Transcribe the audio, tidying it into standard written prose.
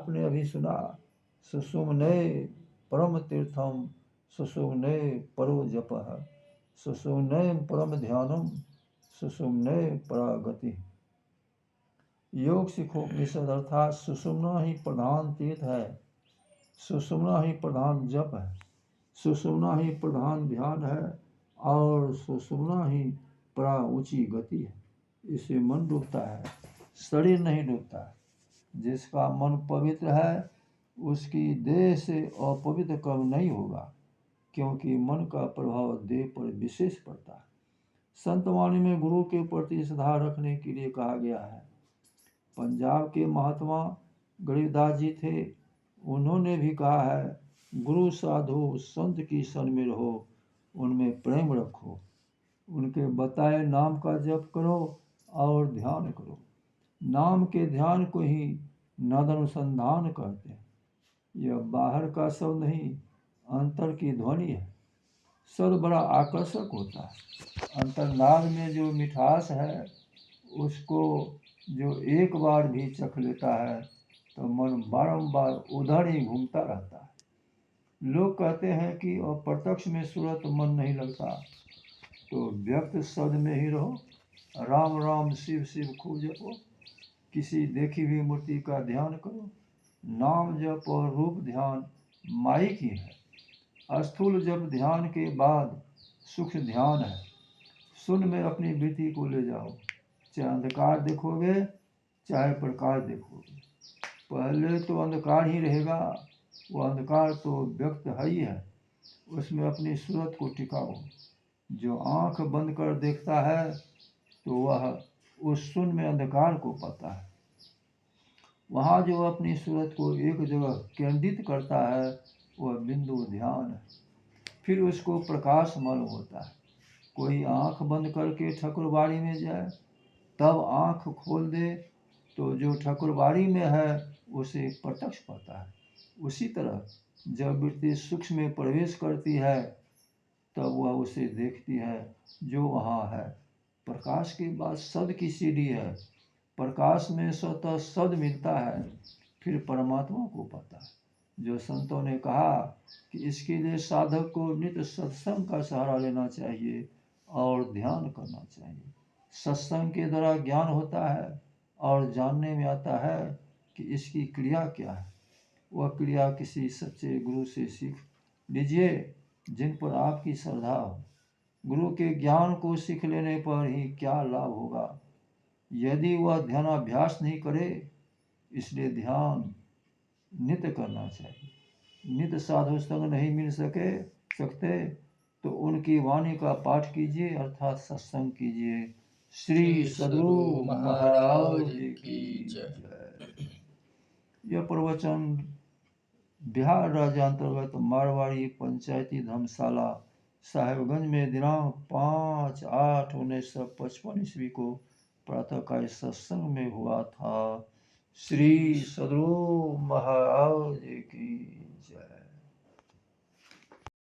आपने अभी सुना, सुषुम्ने परम तीर्थम सुषुम्ने परो जपः सुषुम्ने परम ध्यानम सुषुम्ने परागति। योग सिखोपनिषद अर्थात सुषुम्ना ही प्रधान तीर्थ है, सुषुम्ना ही प्रधान जप है, सुषुम्ना ही प्रधान ध्यान है और सुषुम्ना ही परा ऊंची गति है। इससे मन डूबता है, शरीर नहीं डूबता है। जिसका मन पवित्र है उसकी देह से अपवित्र कब नहीं होगा, क्योंकि मन का प्रभाव देह पर विशेष पड़ता है। संतवाणी में गुरु के प्रति श्रद्धा रखने के लिए कहा गया है। पंजाब के महात्मा गरीबदास जी थे, उन्होंने भी कहा है, गुरु साधु संत की सन में रहो, उनमें प्रेम रखो, उनके बताए नाम का जप करो और ध्यान करो। नाम के ध्यान को ही नादानुसंधान कहते हैं। यह बाहर का शब्द नहीं, अंतर की ध्वनि है। शब्द बड़ा आकर्षक होता है। अंतर्नाद में जो मिठास है उसको जो एक बार भी चख लेता है तो मन बारंबार उधर ही घूमता रहता है। लोग कहते हैं कि अप्रत्यक्ष में सूरत मन नहीं लगता, तो व्यक्त शब्द में ही रहो, राम राम शिव शिव खूब जपो, किसी देखी हुई मूर्ति का ध्यान करो। नाम जप और रूप ध्यान माइक ही है। स्थूल जप ध्यान के बाद सूक्ष्म ध्यान है। शून्य में अपनी वृत्ति को ले जाओ, चाहे अंधकार देखोगे चाहे प्रकाश देखोगे, पहले तो अंधकार ही रहेगा। वो अंधकार तो व्यक्त है ही है, उसमें अपनी सूरत को टिकाओ। जो आंख बंद कर देखता है तो वह उस शून्य में अंधकार को पाता है। वहाँ जो अपनी सूरत को एक जगह केंद्रित करता है वह बिंदु ध्यान है। फिर उसको प्रकाश मालूम होता है। कोई आंख बंद करके ठाकुरबाड़ी में जाए, तब आंख खोल दे तो जो ठाकुरबाड़ी में है उसे प्रत्यक्ष पाता है। उसी तरह जब वृत्ति सूक्ष्म में प्रवेश करती है तब वह उसे देखती है जो वहाँ है। प्रकाश के बाद शब्द की सीढ़ी है। प्रकाश में स्वतः शब्द मिलता है, फिर परमात्मा को पाता है। जो संतों ने कहा कि इसके लिए साधक को नित्य सत्संग का सहारा लेना चाहिए और ध्यान करना चाहिए। सत्संग के द्वारा ज्ञान होता है और जानने में आता है कि इसकी क्रिया क्या है। वह क्रिया किसी सच्चे गुरु से सीख लीजिए जिन पर आपकी श्रद्धा हो। गुरु के ज्ञान को सीख लेने पर ही क्या लाभ होगा यदि वह ध्यानाभ्यास नहीं करे। इसलिए ध्यान नित्य करना चाहिए। नित्य साधु संग नहीं मिल सकते तो उनकी वाणी का पाठ कीजिए अर्थात सत्संग कीजिए। श्री सद्गुरु महाराज की जय। यह प्रवचन बिहार राज्य अंतर्गत मारवाड़ी पंचायती धर्मशाला साहेबगंज में दिनांक 5/8/1955 ईस्वी को प्रातःकाल सत्संग में हुआ था। श्री सद्गुरु महाराज की जय।